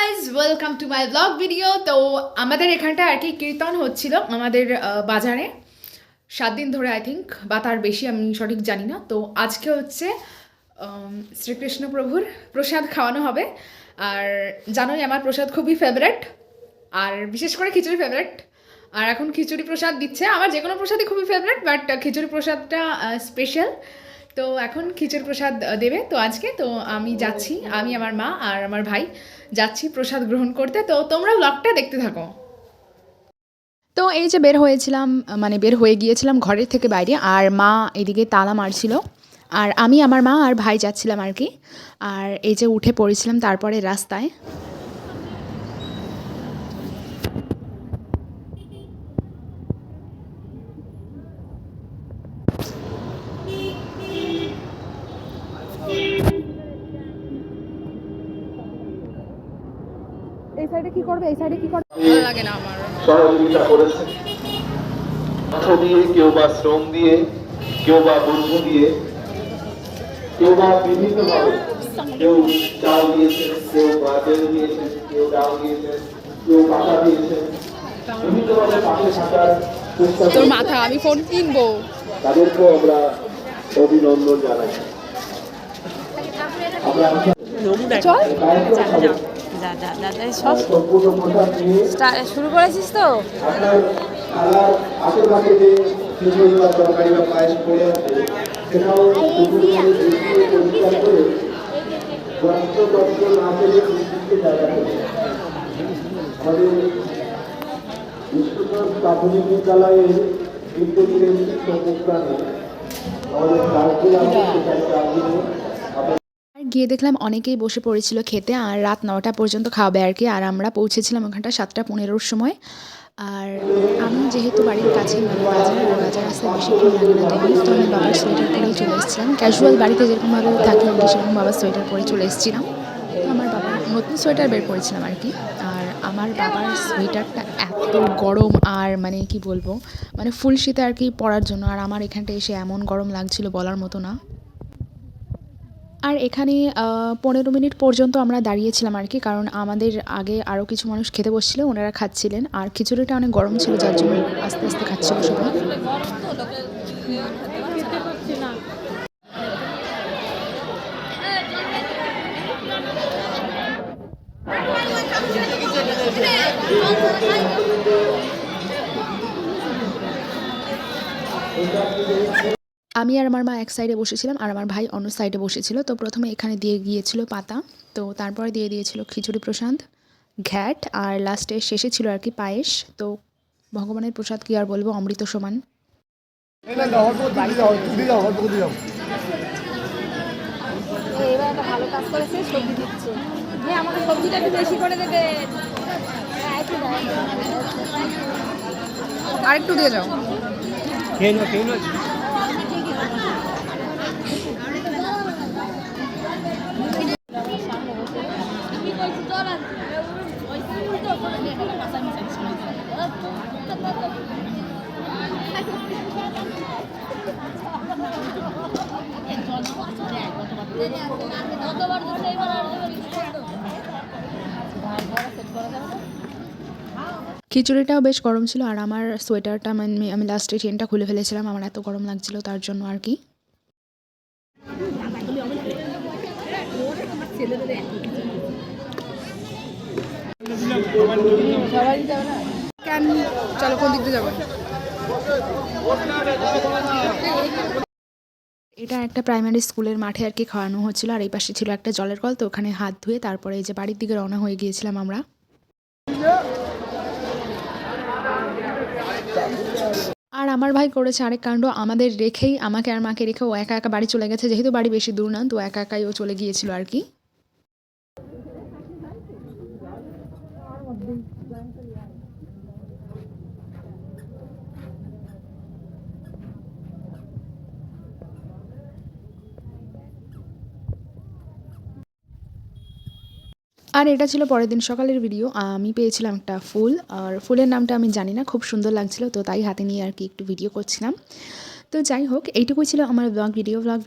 Guys welcome to my blog video. তো আমাদের এখানটা আর কি কীর্তন হচ্ছিল আমাদের বাজারে 7 দিন ধরে আই থিঙ্ক, বা তার বেশি, আমি সঠিক জানি না। তো আজকে হচ্ছে শ্রীকৃষ্ণ প্রভুর প্রসাদ খাওয়ানো হবে। আর জানোই আমার প্রসাদ খুবই ফেভারেট, আর বিশেষ করে খিচুড়ি ফেভারেট। আর এখন খিচুড়ি প্রসাদ দিচ্ছে। আমার যে কোনো প্রসাদই খুবই ফেভারেট, বাট খিচুড়ি প্রসাদটা স্পেশাল। তো এখন খিচুড়ি প্রসাদ দেবে। তো আজকে তো আমি যাচ্ছি, আমি আমার মা আর আমার ভাই যাচ্ছি প্রসাদ গ্রহণ করতে। তো তোমরা ব্লগটা দেখতে থাকো। তো এই যে বের হয়েছিলাম, মানে বের হয়ে গিয়েছিলাম ঘরের থেকে বাইরে, আর মা এদিকে তালা মারছিল, আর আমি, আমার মা আর ভাই যাচ্ছিলাম আর কি। আর এই যে উঠে পড়েছিলাম তারপরে রাস্তায়। এই সাইডে কি করবে, এই সাইডে কি করবে, ভালো লাগে না আমার। সহযোগিতা করেছেন অর্থ দিয়ে, কেউ বা শ্রম দিয়ে, কেউ বা বুদ্ধি দিয়ে, কেউ বা বিভিন্নভাবে। কেউ চাল দিয়েছেন, কেউ বা তেল দিয়েছেন, কেউ ডাল দিয়েছেন, কেউ পাতা দিয়েছেন, বিভিন্নভাবে পাশে থাকার চেষ্টা তোর করেছেন। মাথা, আমি ফোন কিনবো। তাদেরকেও আমরা অভিনন্দন জানাই। আমরা চল। সম্পূর্ণ পোশাক নিয়ে শুরু করেছিস তো? আপনার থালার আশেপাশে যে খিচুড়ি বা তরকারি বা পায়েস পড়ে আছে, সেটাও সুন্দর করে ধুয়ে পরিষ্কার করে গন্ধ তত্ত্ব না পেলে নির্দিষ্ট জায়গা থেকে আমাদের বিষ্ণুপুর প্রাথমিক বিদ্যালয়ের বিদ্যুতের শিক্ষক আমাদের কাজগুলো আছে, সেখানে কাজগুলো আর গিয়ে দেখলাম অনেকেই বসে পড়েছিল খেতে, আর রাত 9টা পর্যন্ত খাওয়াবে আর কি। আর আমরা পৌঁছেছিলাম ওখানটা 7টা 15-র সময়। আর আমি যেহেতু বাড়ির কাছে, মানে বাজার, আর বাজার রাস্তায় বেশিক্ষণ লাগে না, তো আমি বাবার সোয়েটার পরেই চলে এসেছিলাম। ক্যাজুয়াল বাড়িতে যেরকমভাবে থাকি আর কি, সেরকম বাবার সোয়েটার পরে চলে এসেছিলাম। তো আমার বাবার নতুন সোয়েটার বের করেছিলাম আর কি। আর আমার বাবার সোয়েটারটা এত গরম, আর মানে কি বলবো, মানে ফুল শীতে আর কি পরার জন্য। আর আমার এখানটা এসে এমন গরম লাগছিল বলার মতো না। আর এখানে 15 মিনিট পর্যন্ত আমরা দাঁড়িয়েছিলাম আর কি, কারণ আমাদের আগে আরও কিছু মানুষ খেতে বসছিল, ওনারা খাচ্ছিলেন। আর খিচুড়িটা অনেক গরম ছিল, যার জন্য আস্তে আস্তে খাচ্ছিল সবাই। আমি আর আমার মা এক সাইডে বসেছিলাম, আর আমার ভাই অন্য সাইডে বসেছিল। তো প্রথমে এখানে দিয়ে গিয়েছিল পাতা, তো তারপরে দিয়ে দিয়েছিল খিচুড়ি প্রসাদ, ঘ্যাট, আর লাস্টে শেষে ছিল আর কি পায়েস। তো ভগবানের প্রসাদ কি আর বলবো, অমৃত সমান। এবার একটা ভালো কাজ করেছে, সবজি দিচ্ছে। হ্যাঁ, আমাকে সবজিটা একটু বেশি করে দেবে। আরেকটু দিয়ে যাও। খিচুড়িটাও বেশ গরম ছিল, আর আমার সোয়েটারটা, মানে আমি লাস্টে চেনটা খুলে ফেলেছিলাম, আমার এত গরম লাগছিল তার জন্য আর কি। কেন, চলো কোন দিক দিয়ে যাবো। এটা একটা প্রাইমারি স্কুলের মাঠে আর কি খাওয়ানো হচ্ছিল, আর এই পাশে ছিল একটা জলের কল। তো ওখানে হাত ধুয়ে তারপরে এই যে বাড়ির দিকে রওনা হয়ে গিয়েছিলাম আমরা। আর আমার ভাই করেছে আরেক কাণ্ড, আমাদের রেখেই, আমাকে আর মাকে রেখে ও একা একা বাড়ি চলে গেছে, যেহেতু বাড়ি বেশি দূর না, তো একা একাই ও চলে গিয়েছিল আর কি। আর এটা ছিল পরের দিন সকালের ভিডিও। আমি পেয়েছিলাম একটা ফুল, আর ফুলের নামটা আমি জানি না, খুব সুন্দর লাগছিল, তো তাই হাতে নিয়ে আর কি একটু ভিডিও করছিলাম। তো যাই হোক, এইটুকুই ছিল আমার ব্লগ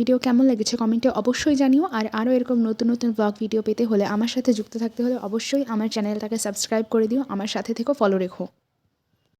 ভিডিও কেমন লেগেছে কমেন্টে অবশ্যই জানিও। আর আরও এরকম নতুন নতুন ব্লগ ভিডিও পেতে হলে আমার সাথে যুক্ত থাকতে হলে অবশ্যই আমার চ্যানেলটাকে সাবস্ক্রাইব করে দিও, আমার সাথে থেকেও ফলো রেখো।